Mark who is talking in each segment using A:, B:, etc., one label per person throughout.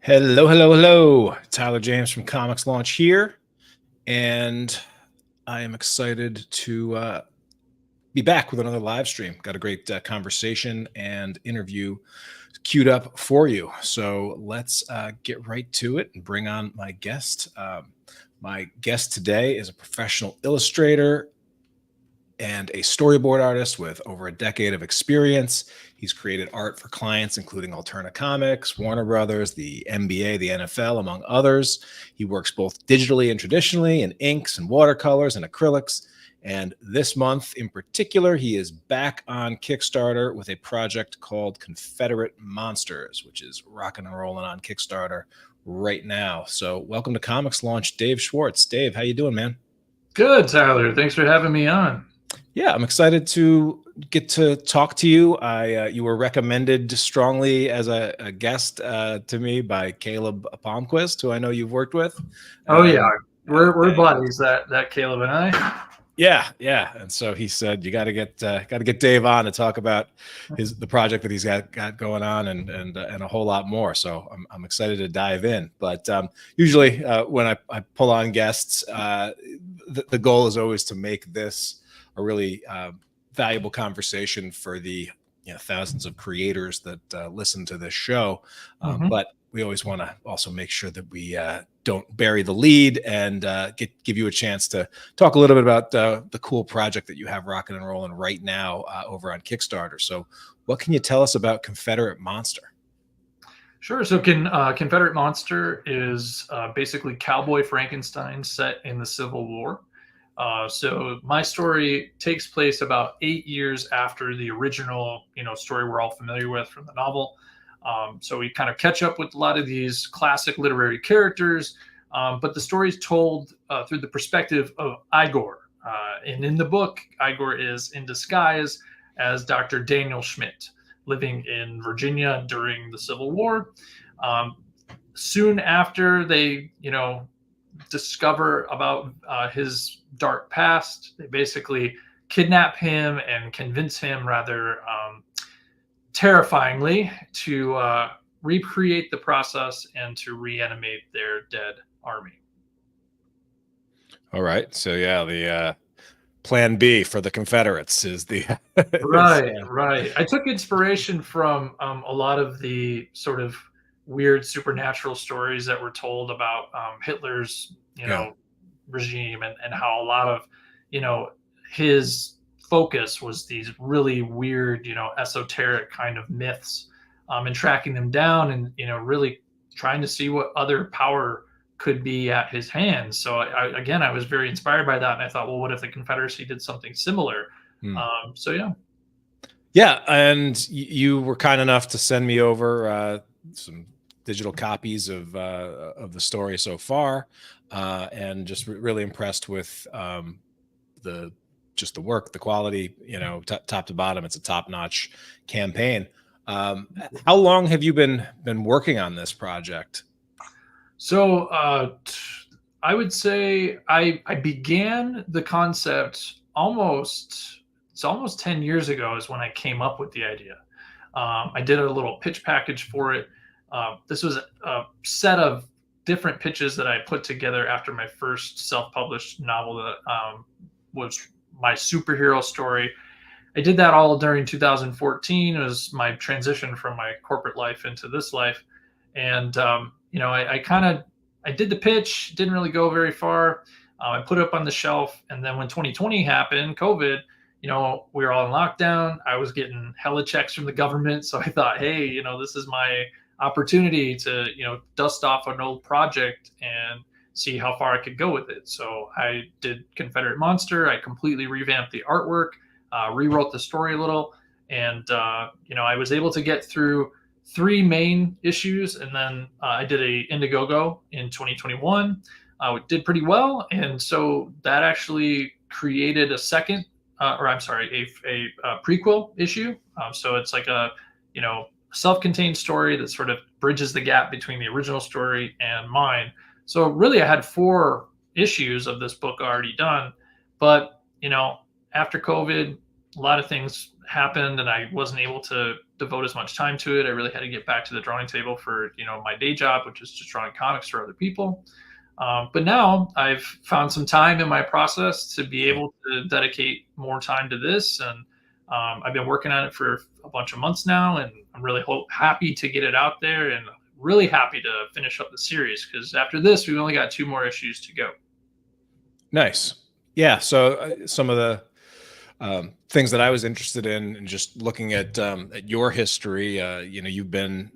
A: Hello, hello, hello. Tyler James from Comics Launch here, and I am excited to be back with another live stream. Got a great conversation and interview queued up for you. So let's get right to it and bring on my guest. My guest today is a professional illustrator and a storyboard artist with over a decade of experience. He's created art for clients, including Alterna Comics, Warner Brothers, the NBA, the NFL, among others. He works both digitally and traditionally in inks and watercolors and acrylics. And this month in particular, he is back on Kickstarter with a project called Confederate Monsters, which is rocking and rolling on Kickstarter right now. So welcome to Comics Launch, Dave Swartz. Dave, how you doing, man?
B: Good, Tyler. Thanks for having me on.
A: Yeah, I'm excited to get to talk to you. You were recommended strongly as a guest to me by Caleb Palmquist, who I know you've worked with.
B: Oh yeah, we're buddies. That Caleb and I.
A: Yeah. And so he said you got to get Dave on to talk about the project that he's got going on and a whole lot more. So I'm excited to dive in. But usually when I pull on guests, the goal is always to make this a really valuable conversation for the thousands of creators that listen to this show. But we always want to also make sure that we don't bury the lead and give you a chance to talk a little bit about the cool project that you have rocking and rolling right now over on Kickstarter. So what can you tell us about Confederate Monster?
B: Sure. So Confederate Monster is basically Cowboy Frankenstein set in the Civil War. So my story takes place about 8 years after the original, story we're all familiar with from the novel. So we kind of catch up with a lot of these classic literary characters, but the story is told through the perspective of Igor. And in the book, Igor is in disguise as Dr. Daniel Schmidt, living in Virginia during the Civil War. Soon after they, discover about his dark past, they basically kidnap him and convince him rather terrifyingly to recreate the process and to reanimate their dead army.
A: All right. So yeah, the plan B for the Confederates is the
B: Right. I took inspiration from a lot of the sort of weird supernatural stories that were told about Hitler's, regime and how a lot of, his focus was these really weird, esoteric kind of myths, and tracking them down and, really trying to see what other power could be at his hands. So I was very inspired by that. And I thought, well, what if the Confederacy did something similar?
A: Yeah. And you were kind enough to send me over some digital copies of the story so far, and just really impressed with the work, the quality, top to bottom. It's a top-notch campaign. How long have you been working on this project?
B: So I would say I began the concept almost 10 years ago is when I came up with the idea. I did a little pitch package for it. This was a set of different pitches that I put together after my first self-published novel that was my superhero story. I did that all during 2014. It was my transition from my corporate life into this life. And, I did the pitch, didn't really go very far. I put it up on the shelf. And then when 2020 happened, COVID, we were all in lockdown. I was getting hella checks from the government. So I thought, hey, this is my opportunity to, dust off an old project and see how far I could go with it. So I did Confederate Monster. I completely revamped the artwork, rewrote the story a little. And, I was able to get through 3 main issues. And then I did a Indiegogo in 2021. It did pretty well. And so that actually created a prequel issue. So it's like a, self-contained story that sort of bridges the gap between the original story and mine. So really I had 4 issues of this book already done, but after COVID, a lot of things happened and I wasn't able to devote as much time to it. I really had to get back to the drawing table for, my day job, which is just drawing comics for other people. But now I've found some time in my process to be
A: Yeah.
B: able to dedicate more time to this. And I've been working on it for a bunch of months now, and I'm really happy to get it out there, and really happy to finish up the series, because after this, we've only got 2 more issues to go.
A: Nice. Yeah. So some of the things that I was interested in, and just looking at your history, you've been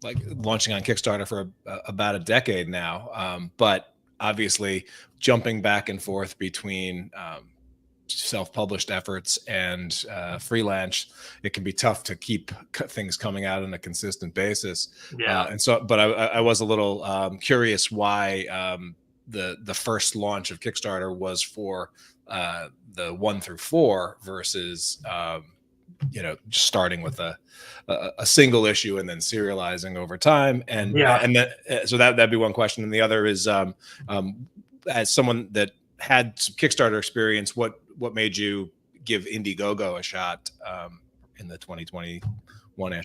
A: like launching on Kickstarter for about a decade now, but obviously jumping back and forth between self-published efforts and freelance, it can be tough to keep things coming out on a consistent basis.
B: Yeah.
A: And so, but I was a little curious why the first launch of Kickstarter was for the 1 through 4 versus just starting with a single issue and then serializing over time.
B: Yeah.
A: And then so that'd be one question. And the other is, as someone that had some Kickstarter experience, what made you give Indiegogo a shot in the 2021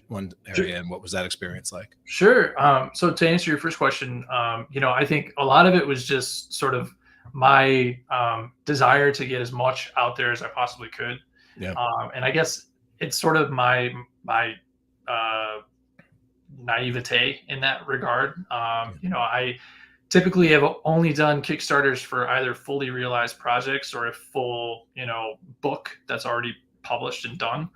A: area, and what was that experience like?
B: Sure. So to answer your first question, I think a lot of it was just sort of my desire to get as much out there as I possibly could.
A: Yeah.
B: And I guess it's sort of my naivete in that regard. I typically have only done Kickstarters for either fully realized projects or a full, book that's already published and done.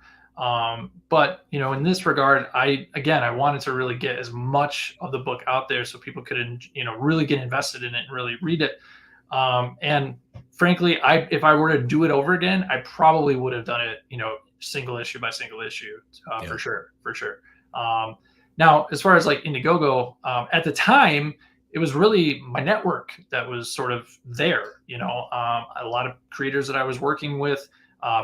B: But in this regard, I wanted to really get as much of the book out there so people could, really get invested in it and really read it. And frankly, if I were to do it over again, I probably would have done it, single issue by single issue,
A: Yeah.
B: for sure. Now, as far as like Indiegogo, at the time, it was really my network that was sort of there. A lot of creators that I was working with,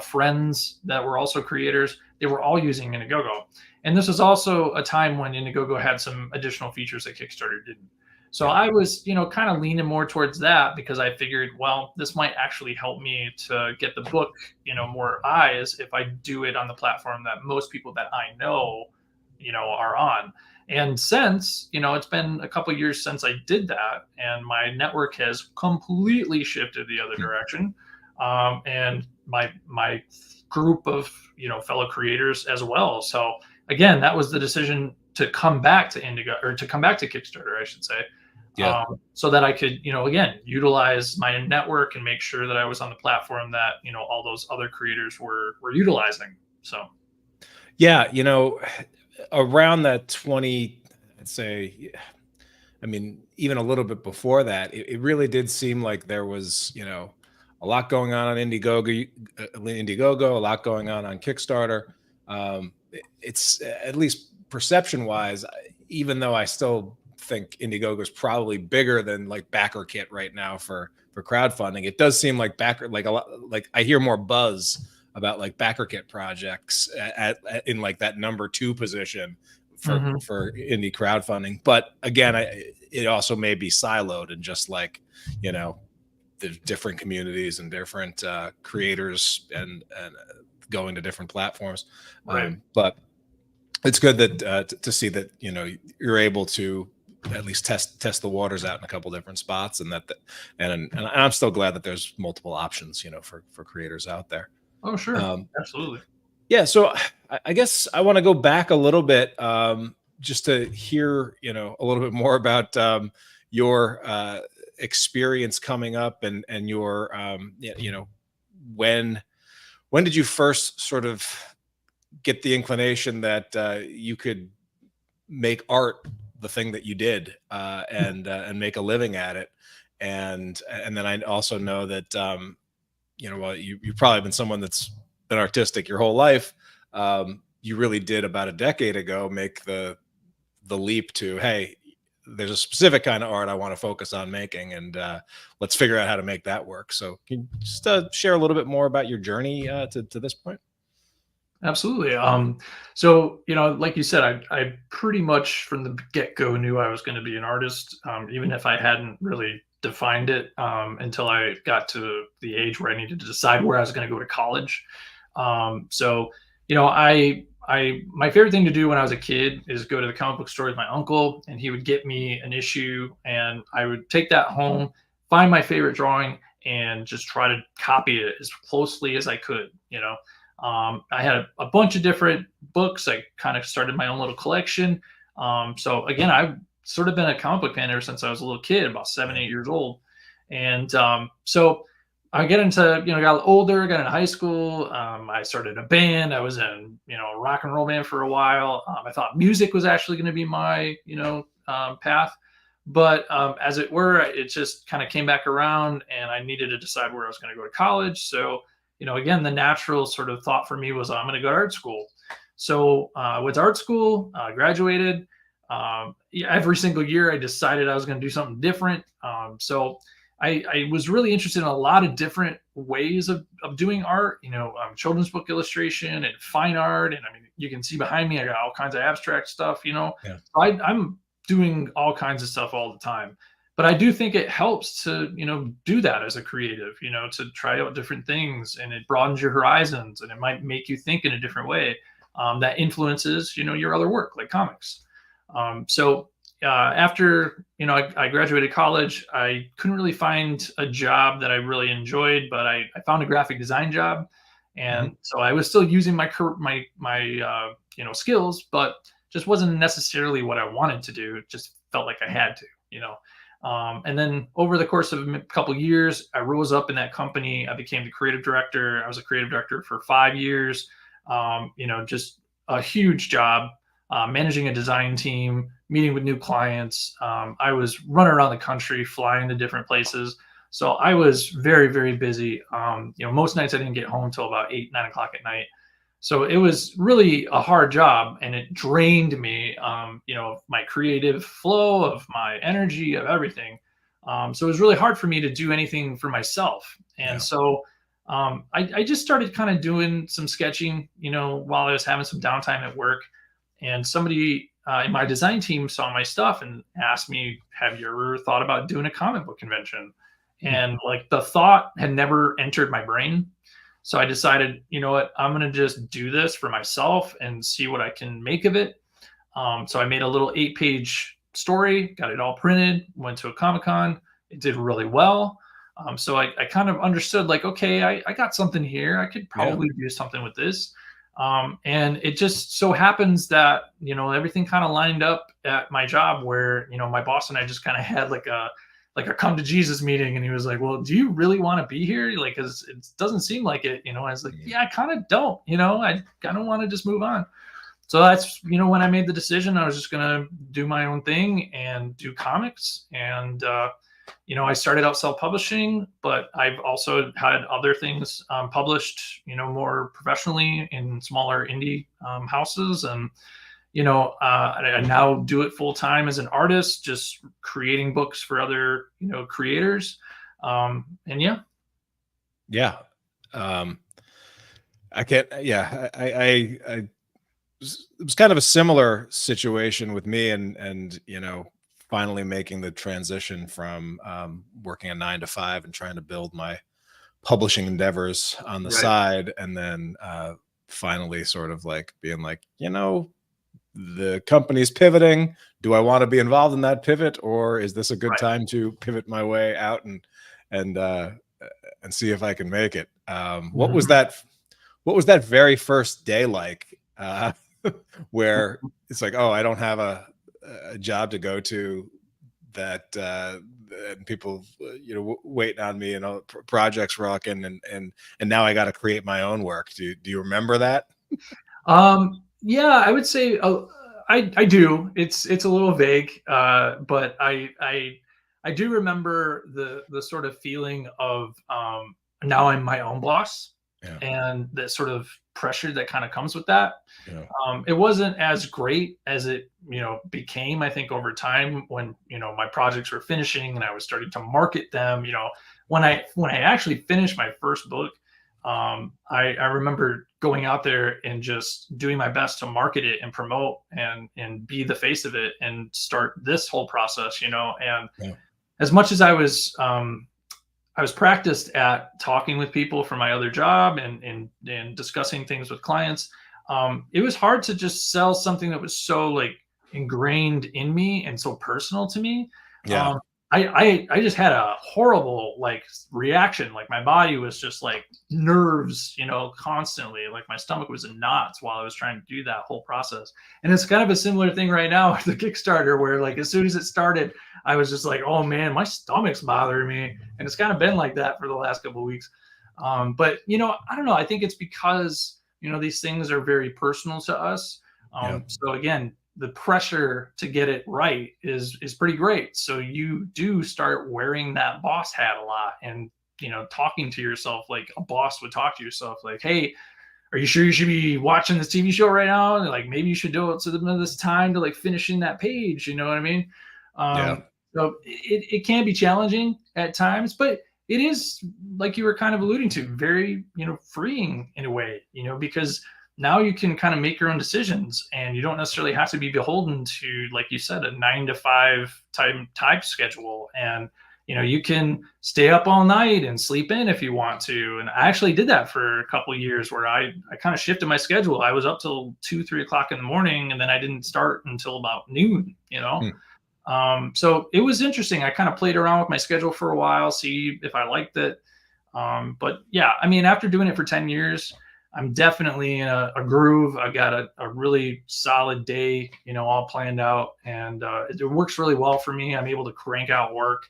B: friends that were also creators, they were all using Indiegogo. And this was also a time when Indiegogo had some additional features that Kickstarter didn't. So
A: Yeah.
B: I was, kind of leaning more towards that, because I figured, well, this might actually help me to get the book, more eyes if I do it on the platform that most people that I know, are on. And since, it's been a couple years since I did that, and my network has completely shifted the other direction. And my group of, fellow creators as well. So again, that was the decision to come back to Indigo, or to come back to Kickstarter, I should say.
A: Yeah.
B: So that I could, again, utilize my network and make sure that I was on the platform that, all those other creators were utilizing. So,
A: Yeah. Around that 20, I'd say, I mean, even a little bit before that, it really did seem like there was, a lot going on Indiegogo, a lot going on Kickstarter. It's at least perception wise, even though I still think Indiegogo is probably bigger than like BackerKit right now for crowdfunding. It does seem like like a lot, like I hear more buzz about like BackerKit projects in like that number 2 position for indie crowdfunding. But again, it also may be siloed and just like, there's different communities and different creators and going to different platforms.
B: right.
A: But it's good that to see that you're able to at least test the waters out in a couple different spots, and and I'm still glad that there's multiple options for creators out there.
B: Oh, sure. Absolutely.
A: Yeah, so I guess I want to go back a little bit, just to hear a little bit more about your experience coming up, and your when did you first sort of get the inclination that you could make art the thing that you did, and make a living at it, and then I also know that well, you've probably been someone that's been artistic your whole life. You really did about a decade ago make the leap to, hey, there's a specific kind of art I want to focus on making, and let's figure out how to make that work. So can you just share a little bit more about your journey to this point?
B: Absolutely. So, like you said, I pretty much from the get-go knew I was going to be an artist, even if I hadn't really defined it, until I got to the age where I needed to decide where I was going to go to college. So, I my favorite thing to do when I was a kid is go to the comic book store with my uncle, and he would get me an issue, and I would take that home, find my favorite drawing, and just try to copy it as closely as I could. I had a bunch of different books. I kind of started my own little collection. So again, I've sort of been a comic book fan ever since I was a little kid, about 7, 8 years old. And so I get into, got older, got into high school. I started a band. I was in, a rock and roll band for a while. I thought music was actually going to be my, path. But as it were, it just kind of came back around, and I needed to decide where I was going to go to college. So, again, the natural sort of thought for me was I'm going to go to art school. So with art school, I graduated. Every single year, I decided I was going to do something different. So I was really interested in a lot of different ways of doing art, children's book illustration and fine art. And I mean, you can see behind me, I got all kinds of abstract stuff,
A: Yeah.
B: I'm doing all kinds of stuff all the time. But I do think it helps to, do that as a creative, to try out different things, and it broadens your horizons, and it might make you think in a different way that influences, your other work like comics. So after, I graduated college, I couldn't really find a job that I really enjoyed, but I found a graphic design job. And so I was still using my skills, but just wasn't necessarily what I wanted to do. It just felt like I had to, and then over the course of a couple of years, I rose up in that company. I became the creative director. I was a creative director for 5 years. Just a huge job, managing a design team, meeting with new clients. I was running around the country, flying to different places. So I was very, very busy. Most nights I didn't get home until about 8, 9 o'clock at night. So it was really a hard job, and it drained me, of my creative flow, of my energy, of everything. So it was really hard for me to do anything for myself. And so I just started kind of doing some sketching, while I was having some downtime at work. And somebody in my design team saw my stuff and asked me, have you ever thought about doing a comic book convention? And like, the thought had never entered my brain. So I decided, you know what, I'm going to just do this for myself and see what I can make of it. So I made a little 8-page story, got it all printed, went to a Comic-Con. It did really well. So I kind of understood, like, okay, I got something here. I could probably do something with this. And it just so happens that, everything kind of lined up at my job where, my boss and I just kind of had like a come to Jesus meeting, and he was like, well, do you really want to be here? Like, cause it doesn't seem like it, I was like, yeah, I kind of don't, I kind of want to just move on. So that's, when I made the decision, I was just going to do my own thing and do comics. And, I started out self-publishing, but I've also had other things published, more professionally in smaller indie houses. And, I now do it full time as an artist, just creating books for other, creators. And yeah.
A: Yeah. I can't, yeah, it was kind of a similar situation with me, and, finally making the transition from working a 9 to 5 and trying to build my publishing endeavors on the side. And then finally sort of like being like, the company's pivoting. Do I want to be involved in that pivot, or is this a good time to pivot my way out and see if I can make it? What was that very first day like, where it's like, oh, I don't have a job to go to, that and people, waiting on me, and projects rocking, and now I got to create my own work. Do you remember that?
B: Yeah, I would say I do. It's a little vague, but I do remember the sort of feeling of now I'm my own boss, and the sort of pressure that kind of comes with that. It wasn't as great as it became, I think, over time, when my projects were finishing and I was starting to market them. When I actually finished my first book, I remember going out there and just doing my best to market it and promote and be the face of it and start this whole process, and as much as I was practiced at talking with people from my other job and discussing things with clients, it was hard to just sell something that was so like ingrained in me and so personal to me.
A: Yeah.
B: Um, I just had a horrible like reaction. Like my body was just like nerves, constantly. Like my stomach was in knots while I was trying to do that whole process. And it's kind of a similar thing right now with the Kickstarter, where like as soon as it started, I was just like, oh man, my stomach's bothering me, and it's kind of been like that for the last couple of weeks. But I don't know. I think it's because these things are very personal to us.
A: Yeah.
B: So again, the pressure to get it right is pretty great. So you do start wearing that boss hat a lot, and talking to yourself like a boss would talk to yourself, like, hey, are you sure you should be watching this TV show right now? And like maybe you should do it to this time to like finishing that page. You know what I mean?
A: Yeah.
B: So it can be challenging at times, but it is, like you were kind of alluding to, very freeing in a way, because now you can kind of make your own decisions, and you don't necessarily have to be beholden to, like you said, a 9 to 5 type schedule. And you can stay up all night and sleep in if you want to. And I actually did that for a couple of years, where I kind of shifted my schedule. I was up till 2, 3 o'clock in the morning, and then I didn't start until about noon. So it was interesting. I kind of played around with my schedule for a while, see if I liked it. But yeah, I mean, after doing it for 10 years, I'm definitely in a groove. I've got a really solid day, all planned out, and it works really well for me. I'm able to crank out work.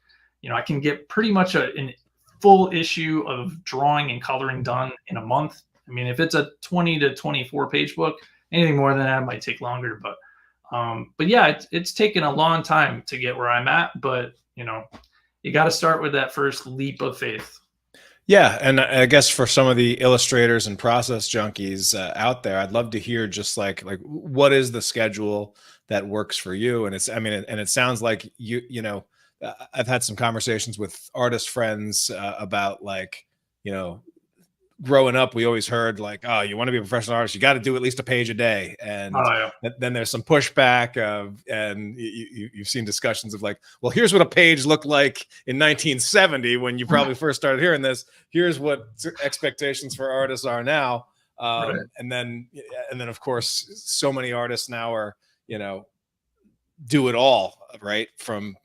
B: I can get pretty much an full issue of drawing and coloring done in a month. I mean, if it's a 20 to 24 page book, anything more than that might take longer. But yeah, it's taken a long time to get where I'm at. But you got to start with that first leap of faith.
A: Yeah, and I guess for some of the illustrators and process junkies out there, I'd love to hear just like what is the schedule that works for you. And it sounds like I've had some conversations with artist friends about like, growing up, we always heard like, oh, you want to be a professional artist, you got to do at least a page a day. And then there's some pushback and you've seen discussions of like, well, here's what a page looked like in 1970 when you probably first started hearing this. Here's what expectations for artists are now.
B: Right.
A: And then of course, so many artists now are, do it all, right? From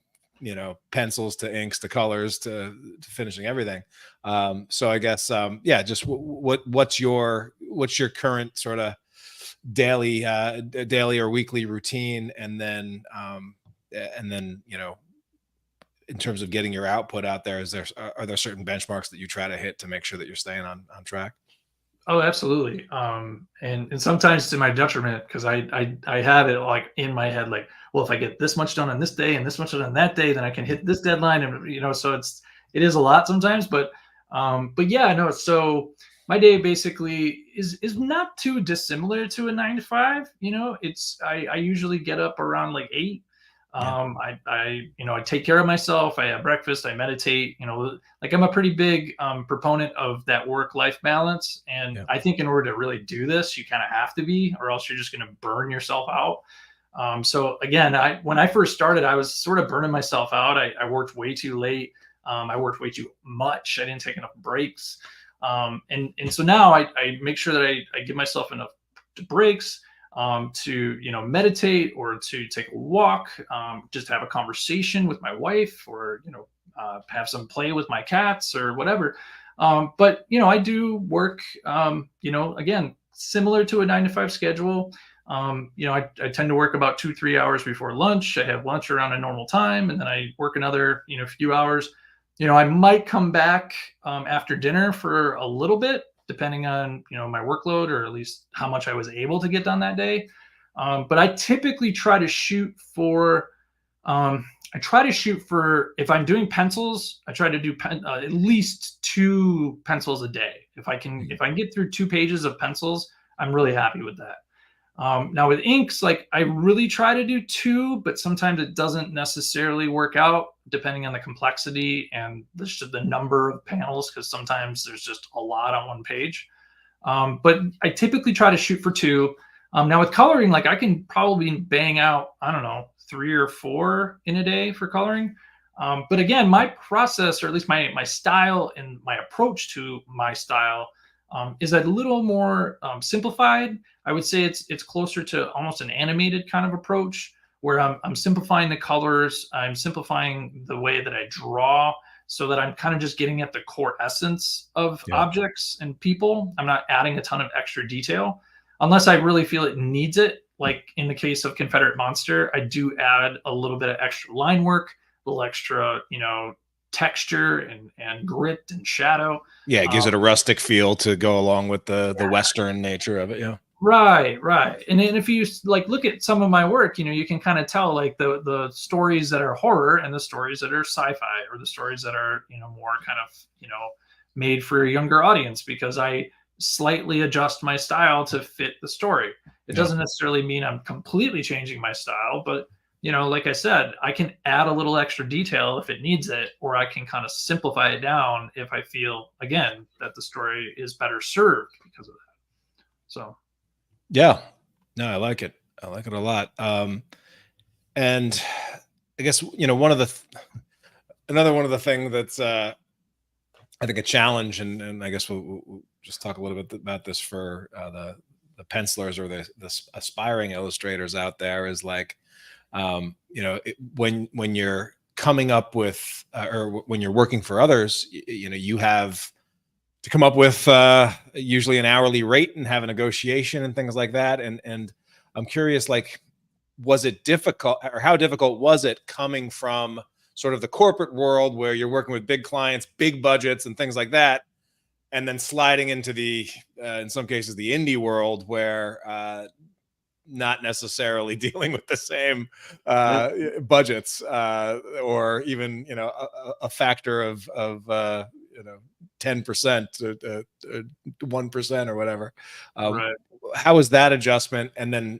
A: pencils to inks to colors to finishing everything. So I guess just what's your current sort of daily or weekly routine, and then in terms of getting your output out there, are there certain benchmarks that you try to hit to make sure that you're staying on track?
B: Oh, absolutely. And sometimes to my detriment, because I have it like in my head, like, well, if I get this much done on this day and this much done on that day, then I can hit this deadline. And so it is a lot sometimes, but yeah, no. So my day basically is not too dissimilar to a 9 to 5. I usually get up around like 8. I take care of myself. I have breakfast. I meditate. Like I'm a pretty big proponent of that work-life balance. And I think in order to really do this, you kind of have to be, or else you're just going to burn yourself out. So again, when I first started, I was sort of burning myself out. I worked way too late. I worked way too much. I didn't take enough breaks. And so now I make sure that I give myself enough breaks to meditate, or to take a walk, just have a conversation with my wife, or have some play with my cats or whatever. But I do work again, similar to a 9 to 5 schedule. I tend to work about 2-3 hours before lunch. I have lunch around a normal time, and then I work another few hours. I might come back after dinner for a little bit, depending on my workload, or at least how much I was able to get done that day. But I typically try to shoot for if I'm doing pencils, I try to do at least 2 pencils a day. If I can get through 2 pages of pencils, I'm really happy with that. Now with inks, like I really try to do 2, but sometimes it doesn't necessarily work out depending on the complexity and the number of panels, because sometimes there's just a lot on one page. But I typically try to shoot for 2. Now with coloring, like I can probably bang out, I don't know, 3 or 4 in a day for coloring. But again, my process, or at least my style and my approach to my style, is a little more simplified. I would say it's closer to almost an animated kind of approach, where I'm simplifying the colors, I'm simplifying the way that I draw, so that I'm kind of just getting at the core essence of
A: Yeah.
B: objects and people. I'm not adding a ton of extra detail unless I really feel it needs it. Like in the case of Confederate Monster, I do add a little bit of extra line work, a little extra, texture and grit and shadow.
A: Yeah, it gives
B: Um,
A: it a rustic feel to go along with the Western nature of it. Yeah.
B: Right, right. And then if you like look at some of my work, you can kind of tell like the stories that are horror and the stories that are sci-fi, or the stories that are, more kind of, made for a younger audience, because I slightly adjust my style to fit the story. It
A: Yeah.
B: doesn't necessarily mean I'm completely changing my style, but like I said, I can add a little extra detail if it needs it, or I can kind of simplify it down if I feel, again, that the story is better served because of that. So
A: Yeah. No, I like it. I like it a lot. And I guess, one of another one of the thing that's, I think a challenge, and I guess we'll just talk a little bit about this for the pencilers or the aspiring illustrators out there, is like, when you're coming up with, or when you're working for others, you have to come up with usually an hourly rate and have a negotiation and things like that. And I'm curious, like, was it difficult, or how difficult was it coming from sort of the corporate world where you're working with big clients, big budgets and things like that, and then sliding into the, in some cases, the indie world where not necessarily dealing with the same budgets, or even, a factor of 10% to 1% or whatever.
B: right.
A: How was that adjustment? And then,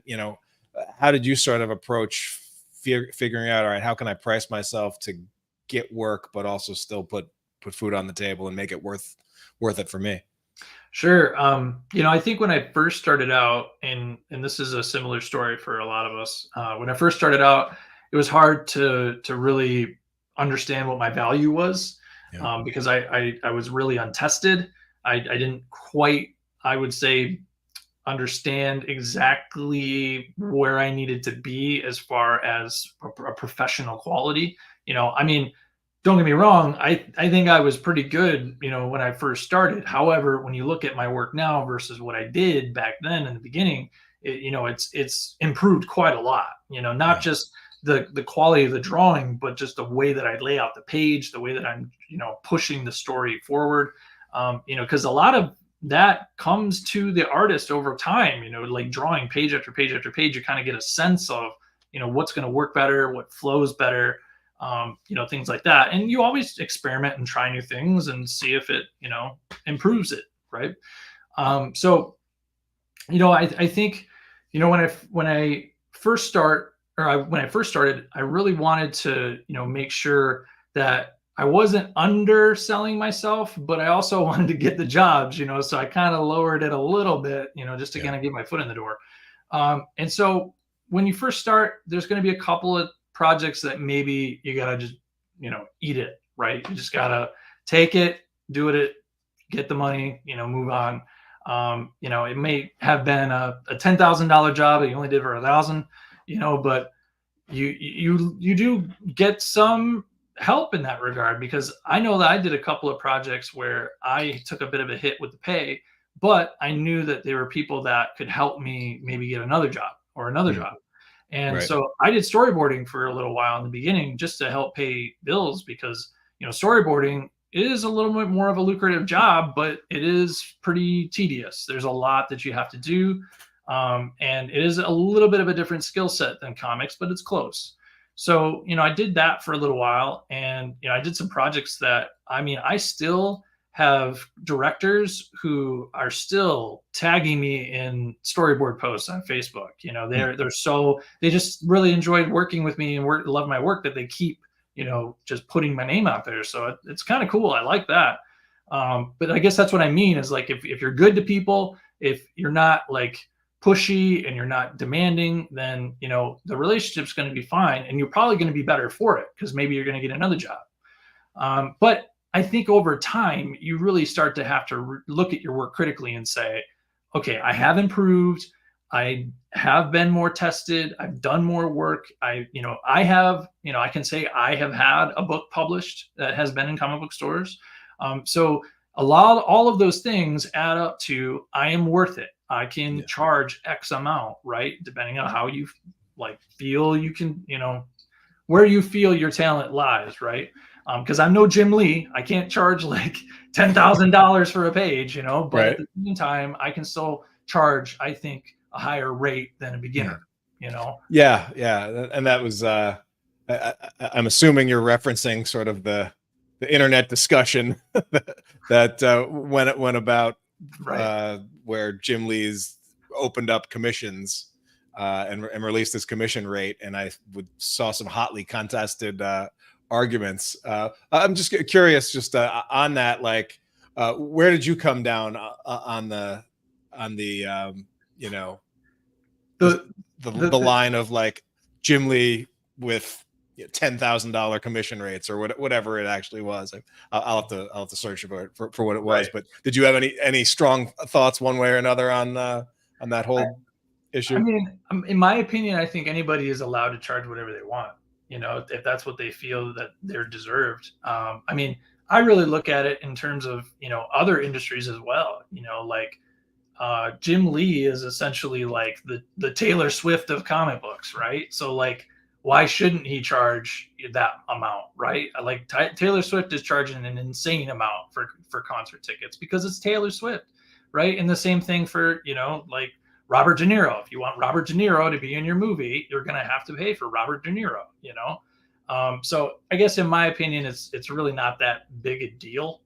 A: how did you sort of approach figuring out, all right, how can I price myself to get work, but also still put food on the table and make it worth it for me?
B: Sure. I think when I first started out, and this is a similar story for a lot of us. When I first started out, it was hard to really understand what my value was,
A: Yeah.
B: because I was really untested. I didn't quite, I would say, understand exactly where I needed to be as far as a professional quality. I mean, don't get me wrong, I think I was pretty good, when I first started. However, when you look at my work now versus what I did back then in the beginning, it's improved quite a lot. Not
A: Yeah.
B: just the quality of the drawing, but just the way that I lay out the page, the way that I'm, pushing the story forward. Because a lot of that comes to the artist over time, like drawing page after page after page, you kind of get a sense of, what's going to work better, what flows better, things like that. And you always experiment and try new things and see if it, improves it. Right. So, I think, when I first when I first started, I really wanted to, make sure that I wasn't underselling myself, but I also wanted to get the jobs, so I kind of lowered it a little bit, just to
A: Yeah.
B: kind of get my foot in the door. And so when you first start, there's going to be a couple of projects that maybe you got to just, eat it, right? You just got to take it, do it, get the money, move on. It may have been a $10,000 job that you only did for 1,000, but you do get some help in that regard, because I know that I did a couple of projects where I took a bit of a hit with the pay, but I knew that there were people that could help me maybe get another job or another
A: Mm.
B: job. And
A: Right.
B: so I did storyboarding for a little while in the beginning just to help pay bills, because, storyboarding is a little bit more of a lucrative job, but it is pretty tedious. There's a lot that you have to do. And it is a little bit of a different skill set than comics, but it's close. So, I did that for a little while, and, I did some projects that, I mean, I still have directors who are still tagging me in storyboard posts on Facebook.
A: Mm.
B: They just really enjoyed working with me and love my work, that they keep, just putting my name out there. So it's kind of cool. I like that. But I guess that's what I mean is, like, if you're good to people, if you're not like pushy and you're not demanding, then, the relationship's going to be fine, and you're probably going to be better for it, because maybe you're going to get another job. But I think over time, you really start to have to look at your work critically and say, okay, I have improved. I have been more tested. I've done more work. I have, I can say I have had a book published that has been in comic book stores. So all of those things add up to I am worth it. I can charge X amount, right? Depending on how you like feel you can, where you feel your talent lies, right? Because I'm no Jim Lee. I can't charge like $10,000 for a page, but at the same time, I can still charge, I think, a higher rate than a beginner,
A: Yeah. And that was, I'm assuming you're referencing sort of the internet discussion that went about,
B: right.
A: where Jim Lee's opened up commissions and released his commission rate, and I saw some hotly contested arguments. I'm just curious, just on that, like, where did you come down on the you know the line of like Jim Lee with $10,000 commission rates, or whatever it actually was? I'll have to search for it for what it was.
B: Right.
A: But did you have any strong thoughts one way or another on that whole issue?
B: I mean, in my opinion, I think anybody is allowed to charge whatever they want, if that's what they feel that they're deserved. I mean, I really look at it in terms of, other industries as well, like Jim Lee is essentially like the Taylor Swift of comic books, right? So like, why shouldn't he charge that amount, right? Like Taylor Swift is charging an insane amount for concert tickets because it's Taylor Swift, right? And the same thing for, like Robert De Niro. If you want Robert De Niro to be in your movie, you're going to have to pay for Robert De Niro, So I guess in my opinion, it's really not that big a deal.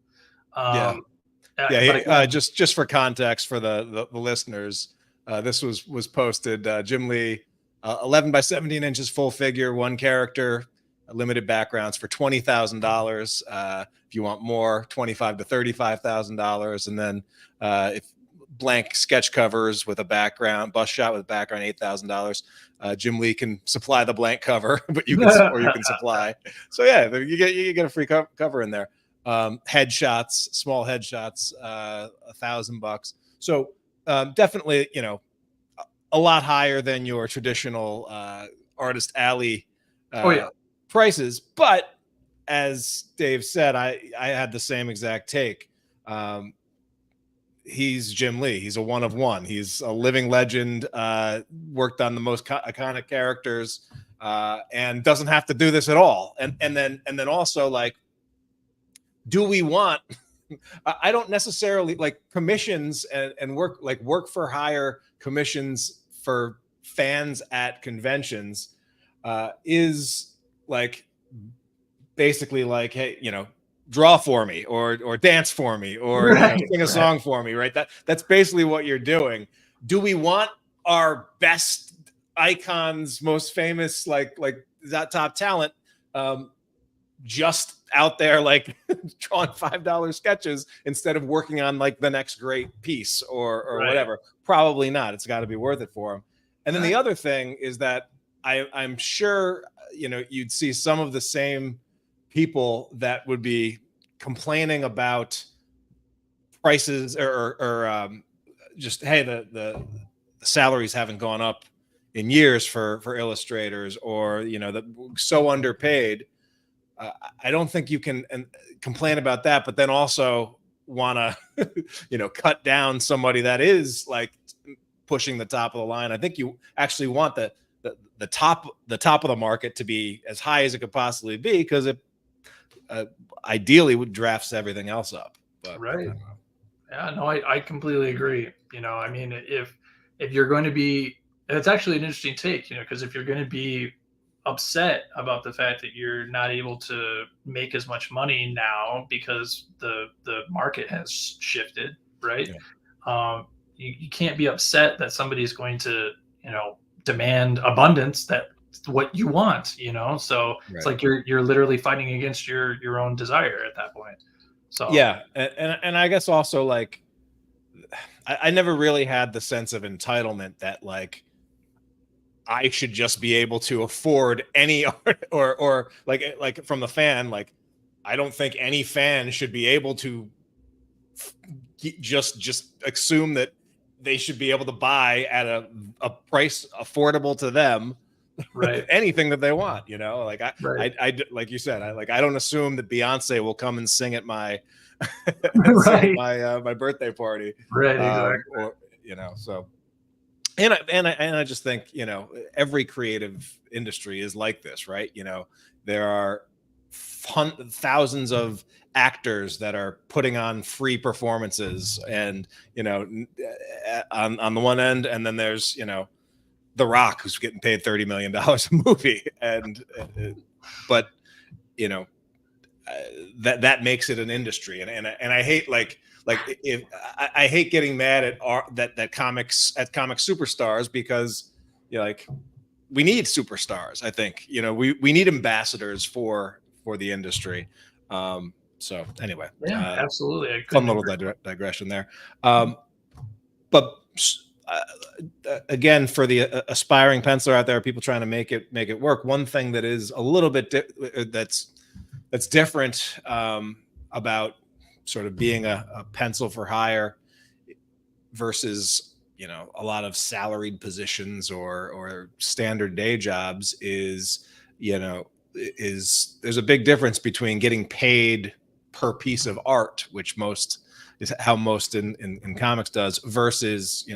A: Just for context for the listeners, this was posted. Jim Lee, 11 by 17 inches, full figure, one character, limited backgrounds for $20,000. If you want more, $25,000 to $35,000, and then if blank sketch covers with a background, bust shot with a background, $8,000. Jim Lee can supply the blank cover, but you can supply. So yeah, you get a free cover in there. Headshots, small headshots, $1,000. So definitely, a lot higher than your traditional artist alley prices. But as Dave said, I had the same exact take. He's Jim Lee. He's a one of one. He's a living legend, worked on the most iconic characters, and doesn't have to do this at all. And then also, like, do we want, I don't necessarily like commissions and work for hire commissions for fans at conventions, is like basically like, hey, draw for me or dance for me or sing a song for me, right? That's basically what you're doing. Do we want our best icons, most famous, like that top talent, just out there like drawing $5 sketches instead of working on like the next great piece or whatever? Probably not. It's got to be worth it for them. And then the other thing is that I'm sure you'd see some of the same people that would be complaining about prices or just, hey, the salaries haven't gone up in years for illustrators, or that so underpaid. I don't think you can complain about that, but then also want to cut down somebody that is like pushing the top of the line. I think you actually want the top of the market to be as high as it could possibly be, because it ideally would drafts everything else up. But,
B: right. Yeah, no, I completely agree. I mean, if you're going to be, it's actually an interesting take, because if you're going to be upset about the fact that you're not able to make as much money now because the market has shifted, right? Yeah. You can't be upset that somebody's going to, demand abundance that what you want, so it's like you're literally fighting against your own desire at that point. So
A: yeah, and I guess also, like, I never really had the sense of entitlement that like I should just be able to afford any art, or like from the fan, like I don't think any fan should be able to just assume that they should be able to buy at a price affordable to them
B: Right.
A: anything that they want, like
B: Right.
A: I like you said, I don't assume that Beyonce will come and sing at my sing at
B: Right.
A: my birthday party,
B: Right. Exactly.
A: or so. And I just think, every creative industry is like this, right? There are thousands of actors that are putting on free performances, and on the one end, and then there's The Rock, who's getting paid $30 million a movie, and but you know that makes it an industry, and I hate if I hate getting mad at that comic superstars, because we need superstars. I think we need ambassadors for the industry. So anyway,
B: Yeah, absolutely. I
A: fun
B: couldn't
A: little
B: agree.
A: digression there. But again, for the aspiring penciler out there, people trying to make it work. One thing that is a little bit that's different about sort of being a pencil for hire versus a lot of salaried positions or standard day jobs is there's a big difference between getting paid per piece of art, which is how most in comics does, versus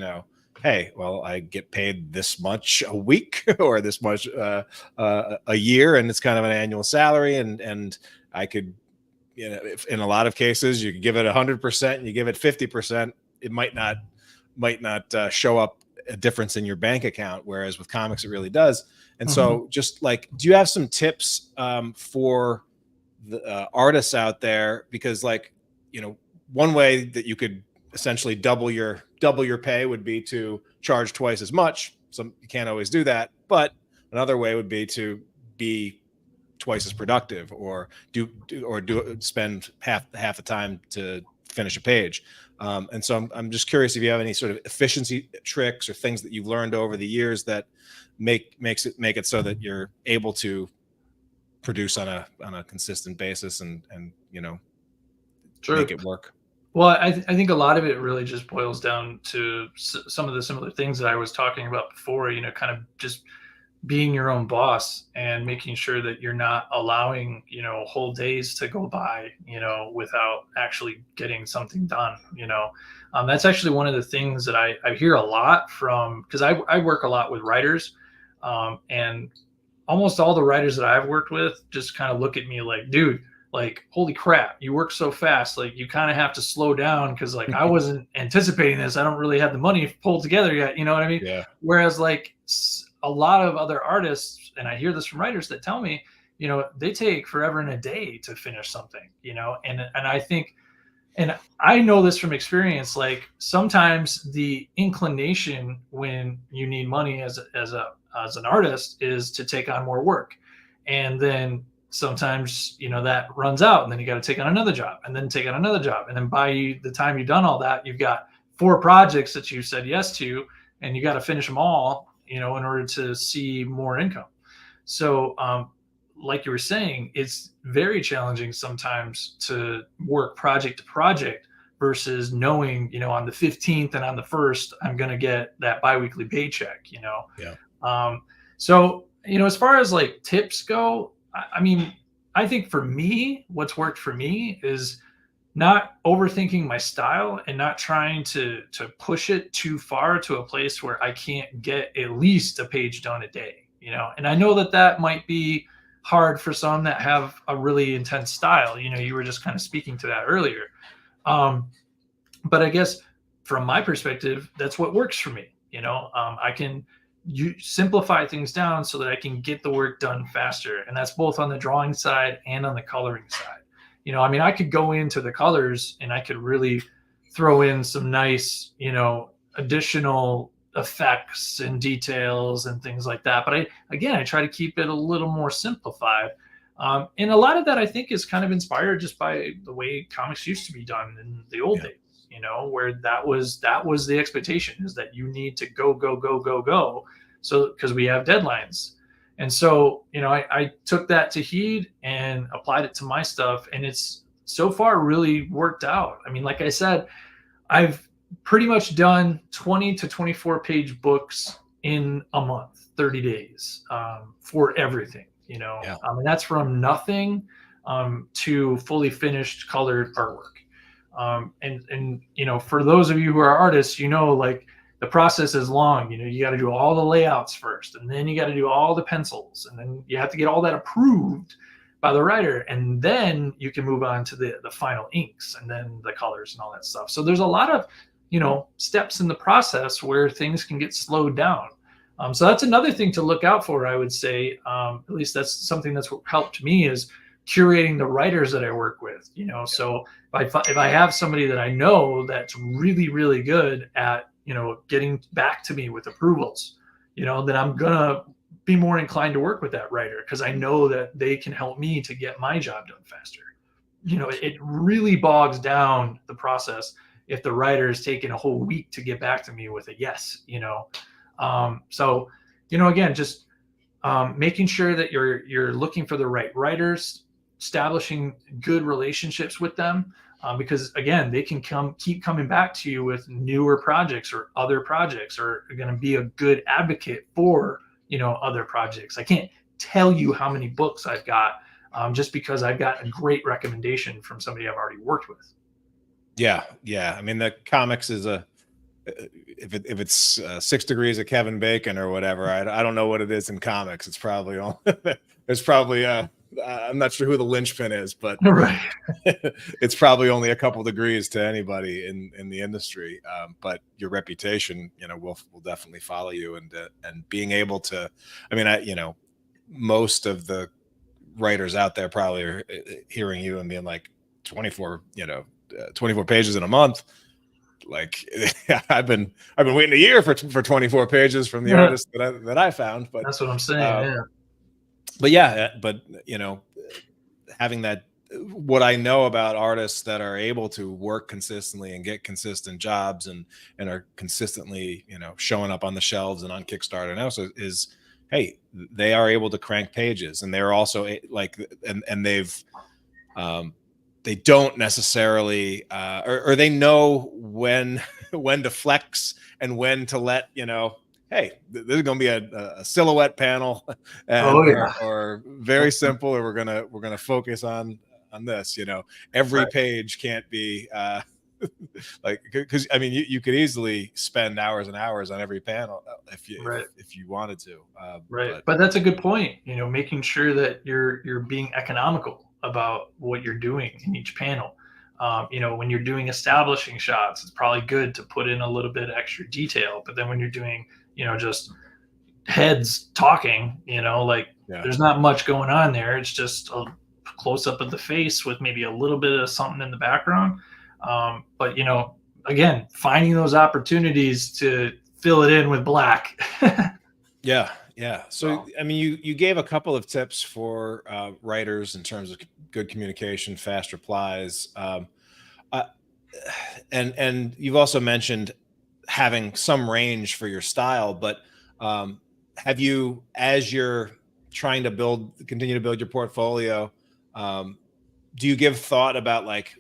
A: hey, well, I get paid this much a week or this much a year, and it's kind of an annual salary, and I could, if in a lot of cases you could give it 100% and you give it 50%, it might not show up a difference in your bank account, whereas with comics it really does. And so, just do you have some tips for the artists out there? Because one way that you could essentially double your pay would be to charge twice as much. You can't always do that, but another way would be to be twice as productive, or spend half the time to finish a page. And so I'm just curious if you have any sort of efficiency tricks or things that you've learned over the years that make it so that you're able to produce on a consistent basis and
B: True.
A: make it work.
B: Well, I think a lot of it really just boils down to some of the similar things that I was talking about before, kind of just being your own boss and making sure that you're not allowing, whole days to go by, without actually getting something done. That's actually one of the things that I hear a lot from, because I work a lot with writers, and almost all the writers that I've worked with just kind of look at me like, dude, holy crap, you work so fast. You kind of have to slow down, because I wasn't anticipating this. I don't really have the money pulled together yet. You know what I mean?
A: Yeah.
B: Whereas a lot of other artists, and I hear this from writers that tell me, they take forever and a day to finish something, and I think, and I know this from experience, sometimes the inclination when you need money as an artist is to take on more work. And then sometimes, that runs out, and then you got to take on another job, and then take on another job. And then by the time you've done all that, you've got 4 projects that you said yes to, and you got to finish them all, in order to see more income. So, like you were saying, it's very challenging sometimes to work project to project versus knowing, on the 15th and on the 1st, I'm going to get that biweekly paycheck,
A: Yeah.
B: So, as far as tips go, I mean, I think for me, what's worked for me is not overthinking my style and not trying to push it too far to a place where I can't get at least a page done a day, and I know that might be hard for some that have a really intense style. You were just kind of speaking to that earlier. But I guess from my perspective, that's what works for me. I can simplify things down so that I can get the work done faster. And that's both on the drawing side and on the coloring side. I could go into the colors and I could really throw in some nice, additional effects and details and things like that. But I try to keep it a little more simplified. And a lot of that I think is kind of inspired just by the way comics used to be done in the old days, where that was the expectation, is that you need to go. So, because we have deadlines, And so, I took that to heed and applied it to my stuff, and it's so far really worked out. I mean, like I said, I've pretty much done 20 to 24 page books in a month, 30 days, for everything,
A: Yeah.
B: and that's from nothing to fully finished colored artwork. And for those of you who are artists, like the process is long. You got to do all the layouts first, and then you got to do all the pencils, and then you have to get all that approved by the writer, and then you can move on to the final inks and then the colors and all that stuff. So there's a lot of steps in the process where things can get slowed down. So that's another thing to look out for, I would say. At least that's something that's helped me, is curating the writers that I work with. So if I have somebody that I know that's really, really good at getting back to me with approvals, then I'm gonna be more inclined to work with that writer, because I know that they can help me to get my job done faster. It really bogs down the process if the writer is taking a whole week to get back to me with a yes. So again, just making sure that you're looking for the right writers, establishing good relationships with them, because again, they can keep coming back to you with newer projects or other projects, or are going to be a good advocate for other projects. I can't tell you how many books I've got, just because I've got a great recommendation from somebody I've already worked with.
A: Yeah. I mean, the comics is if it's 6 degrees of Kevin Bacon or whatever, I don't know what it is in comics. It's probably all there's probably I'm not sure who the linchpin is, but
B: Right.
A: it's probably only a couple degrees to anybody in the industry. But your reputation, will definitely follow you, and being able to, I mean, most of the writers out there probably are hearing you and being like 24 pages in a month. Like I've been waiting a year for 24 pages from the artist that I found, but
B: that's what I'm saying.
A: but having that, what I know about artists that are able to work consistently and get consistent jobs and are consistently, showing up on the shelves and on Kickstarter now, so is, hey, they are able to crank pages, and they're also like, and they don't necessarily, or they know when to flex and when to let, hey, this is going to be a silhouette panel, and, or very simple, or we're gonna focus on this. Every
B: Right.
A: page can't be like, because I mean, you could easily spend hours and hours on every panel if you wanted to.
B: Right. But that's a good point. Making sure that you're being economical about what you're doing in each panel. When you're doing establishing shots, it's probably good to put in a little bit extra detail. But then when you're doing, just heads talking, there's not much going on there. It's just a close up of the face with maybe a little bit of something in the background. But again, finding those opportunities to fill it in with black.
A: Yeah. So, I mean, you gave a couple of tips for writers in terms of good communication, fast replies, and you've also mentioned having some range for your style. But have you, as you're trying to continue to build your portfolio, do you give thought about, like,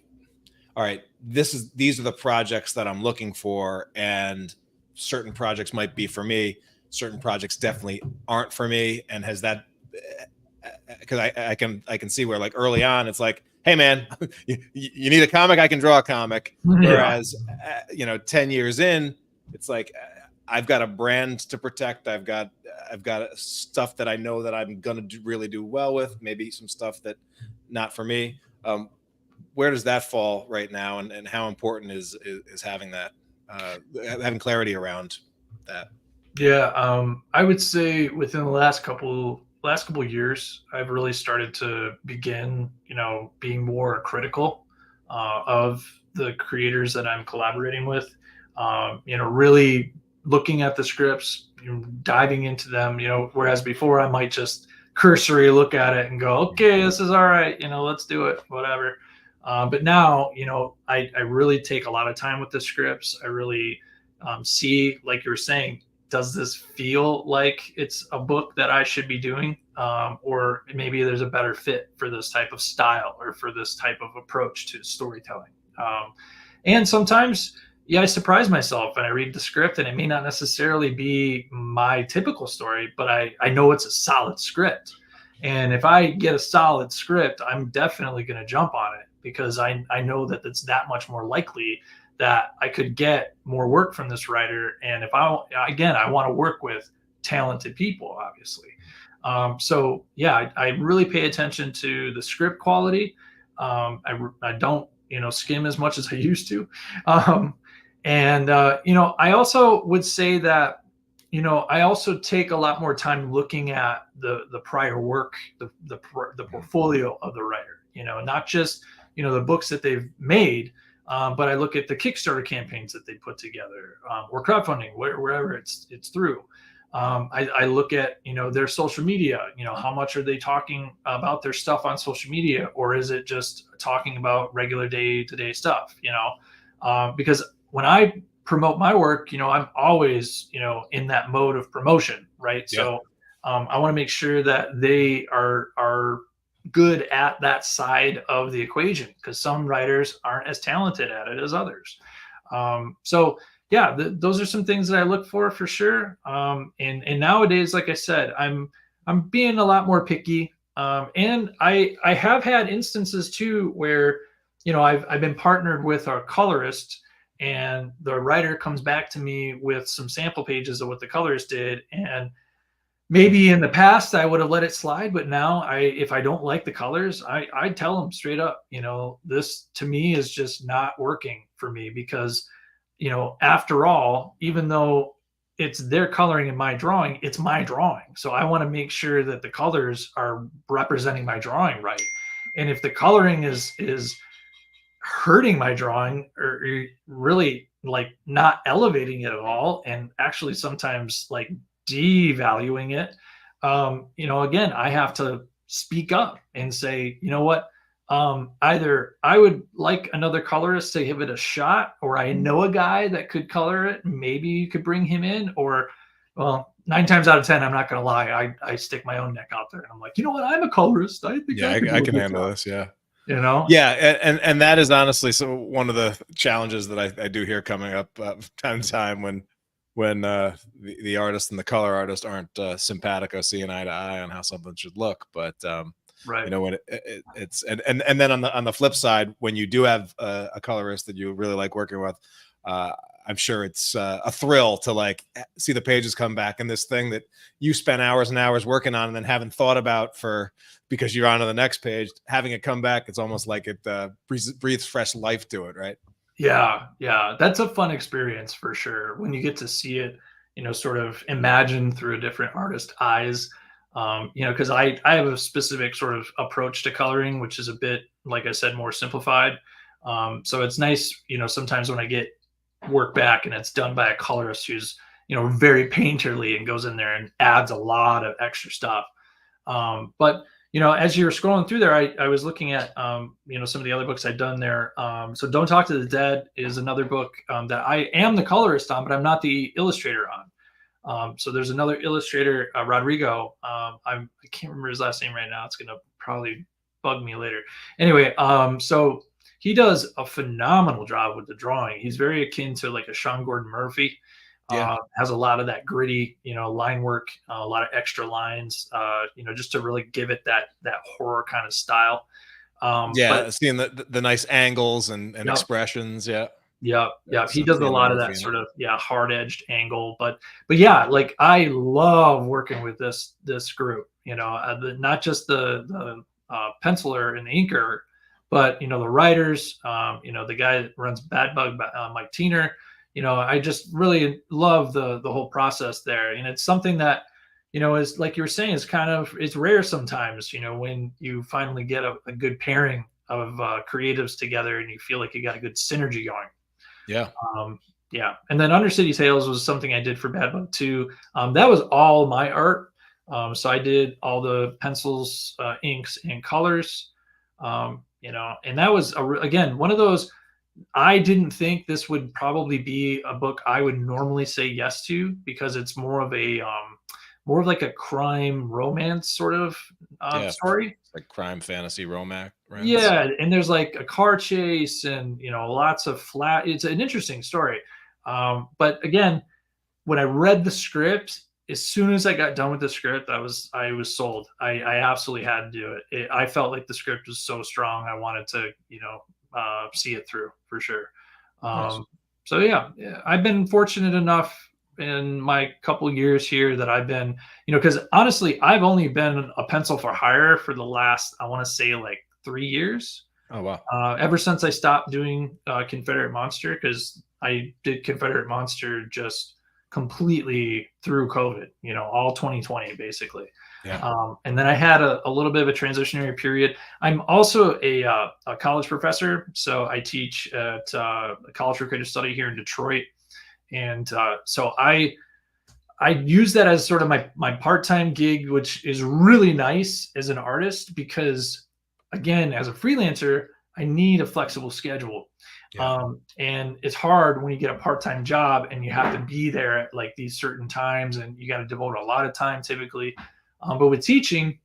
A: all right, these are the projects that I'm looking for, and certain projects might be for me, certain projects definitely aren't for me? And has that, because I can see where, like, early on it's like, hey man, you need a comic, I can draw a comic. Whereas 10 years in, it's like, I've got a brand to protect, I've got stuff that I know that I'm gonna really do well with, maybe some stuff that not for me. Where does that fall right now, and how important is having that, having clarity around that?
B: Yeah, I would say within the last couple years, I've really started to begin, being more critical of the creators that I'm collaborating with. Really looking at the scripts, diving into them. Whereas before I might just cursory look at it and go, okay, this is all right. Let's do it, whatever. But now, I really take a lot of time with the scripts. I really see, like you were saying, does this feel like it's a book that I should be doing? Or maybe there's a better fit for this type of style or for this type of approach to storytelling. And sometimes, yeah, I surprise myself and I read the script and it may not necessarily be my typical story, but I know it's a solid script. And if I get a solid script, I'm definitely going to jump on it because I know that it's that much more likely that I could get more work from this writer. And if I want to work with talented people, obviously. So yeah, I really pay attention to the script quality. I don't, skim as much as I used to. And I also would say that, I also take a lot more time looking at the prior work, the portfolio of the writer, not just, the books that they've made, but I look at the Kickstarter campaigns that they put together, or crowdfunding, wherever it's through. I look at, their social media, how much are they talking about their stuff on social media, or is it just talking about regular day-to-day stuff, because when I promote my work, I'm always, in that mode of promotion, right?
A: Yeah.
B: So I want to make sure that they are good at that side of the equation because some writers aren't as talented at it as others. So yeah, those are some things that I look for sure. And nowadays, like I said, I'm being a lot more picky. And I have had instances too where, I've been partnered with a colorist and the writer comes back to me with some sample pages of what the colorist did. And maybe in the past I would have let it slide, but now if I don't like the colors, I tell them straight up, this to me is just not working for me because, after all, even though it's their coloring in my drawing, it's my drawing. So I want to make sure that the colors are representing my drawing right. And if the coloring is hurting my drawing or really like not elevating it at all, and actually sometimes like devaluing it, again, I have to speak up and say, you know what, either I would like another colorist to give it a shot, or I know a guy that could color it, maybe you could bring him in, or, well, 9 times out of 10, I'm not gonna lie, I stick my own neck out there and I'm like, you know what, I'm a colorist, I think
A: Yeah,
B: I could do
A: I
B: a
A: can
B: good
A: handle
B: job.
A: this. Yeah.
B: Yeah.
A: Yeah, and that is honestly so one of the challenges that I do hear coming up time to time when the artist and the color artist aren't simpatico, seeing eye to eye on how something should look. But
B: Right.
A: when it's and then on the flip side, when you do have a colorist that you really like working with, I'm sure it's a thrill to like see the pages come back and this thing that you spent hours and hours working on and then haven't thought about because you're on to the next page, having it come back. It's almost like it breathes fresh life to it, right?
B: Yeah, yeah, that's a fun experience for sure when you get to see it, sort of imagine through a different artist eyes. Because I have a specific sort of approach to coloring, which is a bit, like I said, more simplified. So it's nice, sometimes when I get work back and it's done by a colorist who's, very painterly and goes in there and adds a lot of extra stuff. But as you were scrolling through there, I was looking at some of the other books I'd done there. So Don't Talk to the Dead is another book that I am the colorist on, but I'm not the illustrator on. So there's another illustrator, Rodrigo. I can't remember his last name right now. It's gonna probably bug me later. Anyway, so he does a phenomenal job with the drawing. He's very akin to like a Sean Gordon Murphy.
A: Yeah.
B: Has a lot of that gritty, line work, a lot of extra lines, just to really give it that horror kind of style.
A: Yeah,
B: But
A: seeing the nice angles and
B: yep,
A: expressions. Yeah.
B: yep. He does a
A: Seeing the
B: lot of
A: Murphy
B: that
A: in it.
B: sort of hard edged angle. But yeah, like I love working with this group. Not just the penciler and the inker, but the writers. The guy that runs Bad Bug, Mike Teener. I just really love the whole process there. And it's something that, is like you were saying, it's rare sometimes, when you finally get a good pairing of creatives together and you feel like you got a good synergy going.
A: Yeah.
B: Yeah. And then Undercity Tales was something I did for Bad Bug too. That was all my art. So I did all the pencils, inks, and colors, and that was, again, one of those, I didn't think this would probably be a book I would normally say yes to, because it's more of like a crime romance sort of
A: Yeah,
B: story.
A: it's like crime fantasy romance.
B: Yeah, and there's like a car chase and lots of flat. It's an interesting story. But again, when I read the script, as soon as I got done with the script, I was sold. I absolutely had to do it. I felt like the script was so strong. I wanted to see it through for sure.
A: Nice.
B: So yeah, I've been fortunate enough in my couple years here that I've been, because honestly, I've only been a pencil for hire for the last, I want to say, like 3 years.
A: Oh wow.
B: Ever since I stopped doing Confederate Monster, because I did Confederate Monster just completely through COVID, all 2020 basically.
A: Yeah.
B: And then I had a little bit of a transitionary period. I'm also a college professor, so I teach at a college for creative study here in Detroit, and so I use that as sort of my part-time gig, which is really nice as an artist because, again, as a freelancer, I need a flexible schedule.
A: Yeah.
B: And it's hard when you get a part-time job and you have to be there at like these certain times, and you got to devote a lot of time typically. But with teaching,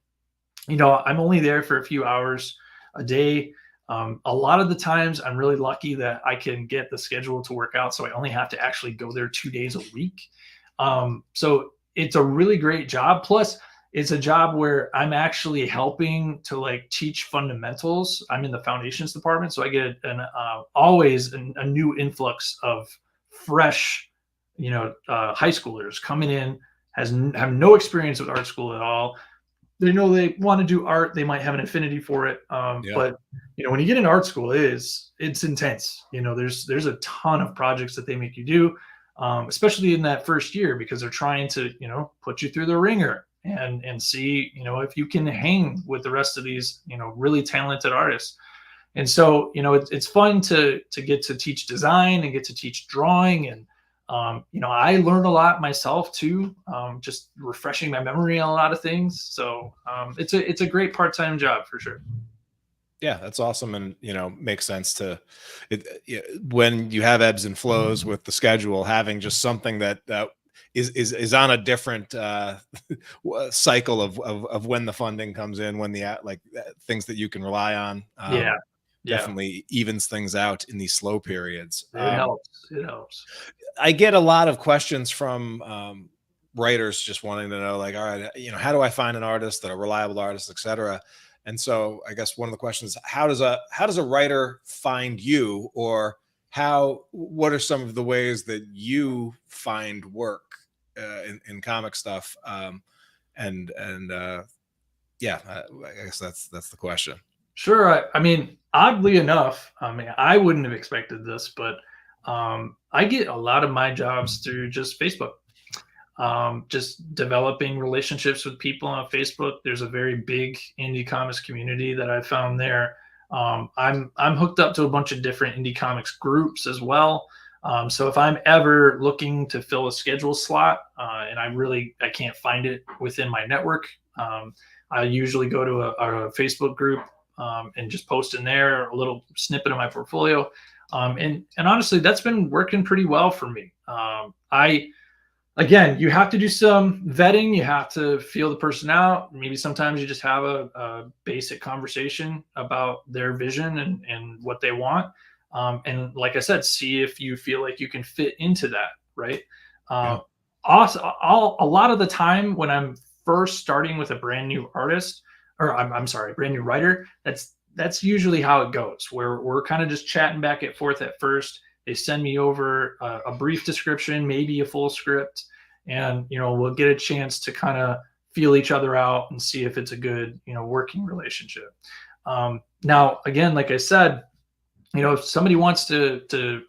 B: I'm only there for a few hours a day. A lot of the times, I'm really lucky that I can get the schedule to work out, so I only have to actually go there 2 days a week. So it's a really great job. Plus, it's a job where I'm actually helping to like teach fundamentals. I'm in the foundations department, so I get always a new influx of fresh, high schoolers coming in, have no experience with art school at all. They know they want to do art. They might have an affinity for it.
A: Yeah.
B: But when you get in art school, it's intense. There's a ton of projects that they make you do, especially in that first year, because they're trying to put you through the ringer and see if you can hang with the rest of these really talented artists. And so it's fun to get to teach design and get to teach drawing. And I learned a lot myself too, just refreshing my memory on a lot of things. So it's a great part-time job for sure.
A: Yeah, that's awesome, and makes sense to when you have ebbs and flows with the schedule, having just something that is on a different cycle of when the funding comes in, when the things that you can rely on.
B: Yeah, yeah,
A: Definitely evens things out in these slow periods.
B: it helps. It helps.
A: I get a lot of questions from writers just wanting to know, like, all right, how do I find an artist, a reliable artist, etc. And so I guess one of the questions is, how does a writer find you, or what are some of the ways that you find work in comic stuff? Yeah, I guess that's the question.
B: Sure. I mean, oddly enough, I mean, I wouldn't have expected this, but I get a lot of my jobs through just Facebook. Just developing relationships with people on Facebook. There's a very big indie comics community that I found there. I'm hooked up to a bunch of different indie comics groups as well. So if I'm ever looking to fill a schedule slot and I can't find it within my network, I usually go to a Facebook group and just post in there a little snippet of my portfolio. And honestly, that's been working pretty well for me. Again, you have to do some vetting. You have to feel the person out. Maybe sometimes you just have a basic conversation about their vision and what they want. And like I said, see if you feel like you can fit into that, right?
A: Yeah.
B: Also, a lot of the time when I'm first starting with a brand new artist, or I'm sorry, brand new writer, that's usually how it goes, where we're kind of just chatting back and forth at first. They send me over a brief description, maybe a full script, and we'll get a chance to kind of feel each other out and see if it's a good working relationship. Now, again, like I said, if somebody wants to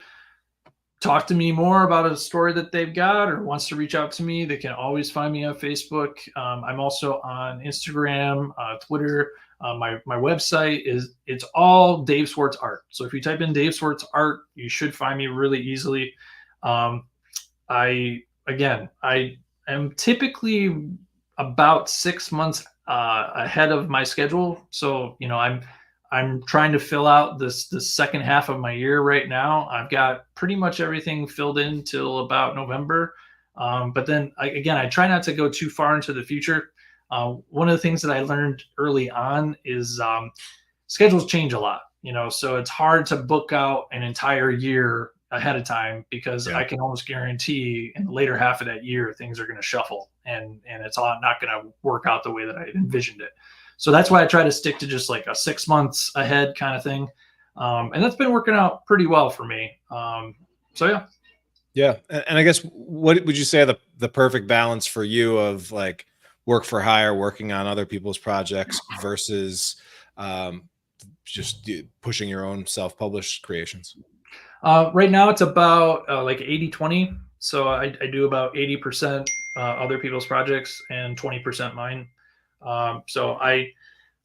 B: talk to me more about a story that they've got or wants to reach out to me, they can always find me on Facebook. I'm also on Instagram, Twitter. My website it's all Dave Swartz art. So if you type in Dave Swartz art, you should find me really easily. I am typically about 6 months ahead of my schedule. So I'm trying to fill out the second half of my year right now. I've got pretty much everything filled in till about November. But then again, I try not to go too far into the future. One of the things that I learned early on is schedules change a lot, so it's hard to book out an entire year ahead of time, because
A: Yeah.
B: I can almost guarantee in the later half of that year things are going to shuffle, and it's all not going to work out the way that I envisioned it. So that's why I try to stick to just like a 6 months ahead kind of thing, and that's been working out pretty well for me. So yeah.
A: Yeah. And I guess, what would you say the perfect balance for you of like work for hire, working on other people's projects versus um, just pushing your own self-published creations?
B: Right now it's about like 80-20. So I do about 80% other people's projects and 20% mine. So I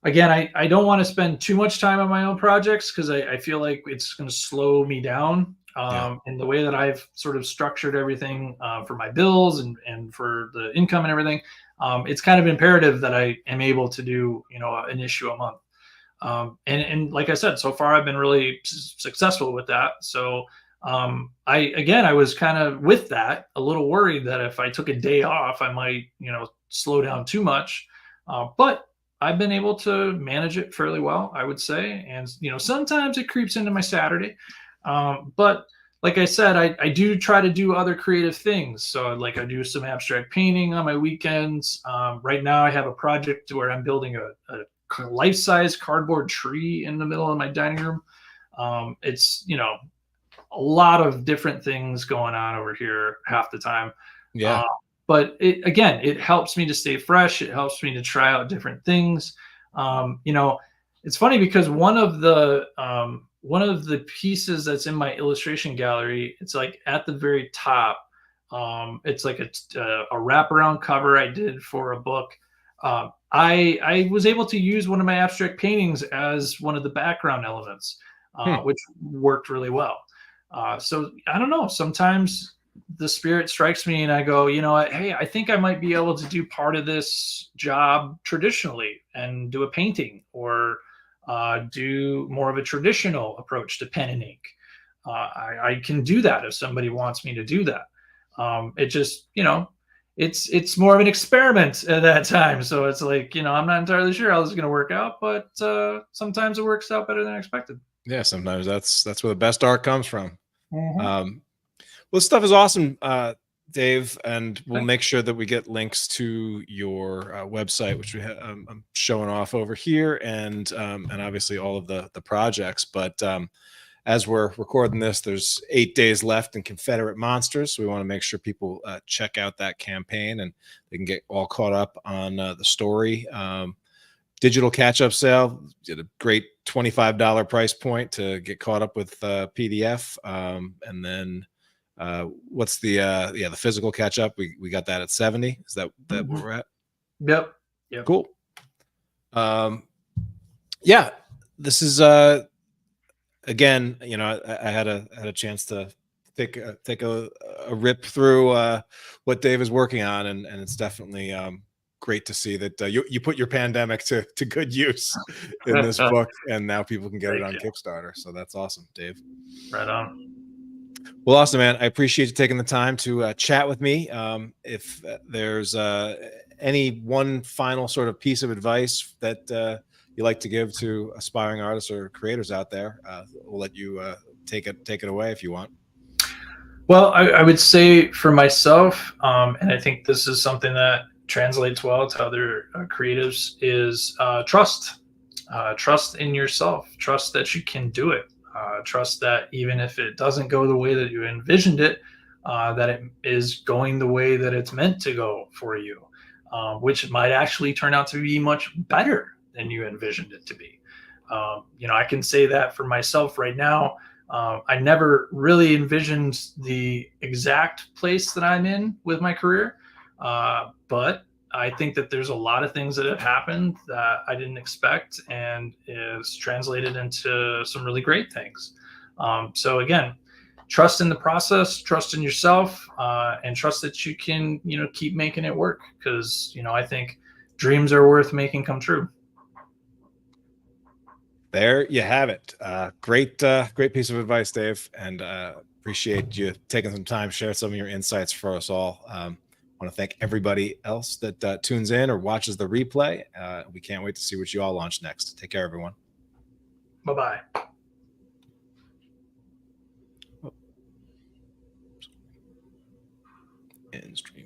B: don't want to spend too much time on my own projects, because I feel like it's going to slow me down.
A: Yeah.
B: In the way that I've sort of structured everything for my bills and for the income and everything, it's kind of imperative that I am able to do, an issue a month. And like I said, so far I've been really successful with that. So I was kind of with that a little worried that if I took a day off, I might, slow down too much. But I've been able to manage it fairly well, I would say. And, sometimes it creeps into my Saturday. But like I said, I do try to do other creative things. So like I do some abstract painting on my weekends. Right now I have a project where I'm building a life-size cardboard tree in the middle of my dining room. It's, a lot of different things going on over here half the time.
A: Yeah.
B: Uh, but it helps me to stay fresh. It helps me to try out different things. It's funny because one of the pieces that's in my illustration gallery, it's like at the very top. It's like a wraparound cover I did for a book. I was able to use one of my abstract paintings as one of the background elements,
A: Hmm.
B: which worked really well. So I don't know. Sometimes the spirit strikes me and I go, hey, I think I might be able to do part of this job traditionally and do a painting, or do more of a traditional approach to pen and ink. I can do that if somebody wants me to do that. It just, it's more of an experiment at that time. So it's like, I'm not entirely sure how this is going to work out, but sometimes it works out better than expected.
A: Yeah. Sometimes that's where the best art comes from.
B: Mm-hmm.
A: Um, well, stuff is awesome, Dave, and we'll
B: Thanks.
A: make sure that we get links to your website, which I'm showing off over here, and obviously all of the projects. But as we're recording this, there's 8 days left in Confederate Monsters, so we want to make sure people check out that campaign and they can get all caught up on the story. Digital catch-up sale at a great $25 price point to get caught up with PDF, and then what's the physical catch up? We got that at 70. Is that where
B: Mm-hmm.
A: we're at?
B: Yep. Yep.
A: Cool. Yeah, this is again, I had a chance to take a rip through what Dave is working on, and it's definitely great to see that you put your pandemic to good use in this book, and now people can get it
B: Thank
A: on
B: you.
A: Kickstarter. So that's awesome, Dave.
B: Right on.
A: Well, awesome, man. I appreciate you taking the time to chat with me. If there's any one final sort of piece of advice that you like to give to aspiring artists or creators out there, we'll let you take it away if you want.
B: Well, I would say for myself, and I think this is something that translates well to other creatives, is trust. Trust in yourself. Trust that you can do it. Trust that even if it doesn't go the way that you envisioned it, that it is going the way that it's meant to go for you, which might actually turn out to be much better than you envisioned it to be. I can say that for myself right now. I never really envisioned the exact place that I'm in with my career, but I think that there's a lot of things that have happened that I didn't expect, and is translated into some really great things. So again, trust in the process, trust in yourself, and trust that you can, keep making it work. Because, I think dreams are worth making come true.
A: there you have it. Great piece of advice, Dave, and appreciate you taking some time, share some of your insights for us all. I want to thank everybody else that tunes in or watches the replay. We can't wait to see what you all launch next. Take care, everyone.
B: Bye-bye.
A: End stream.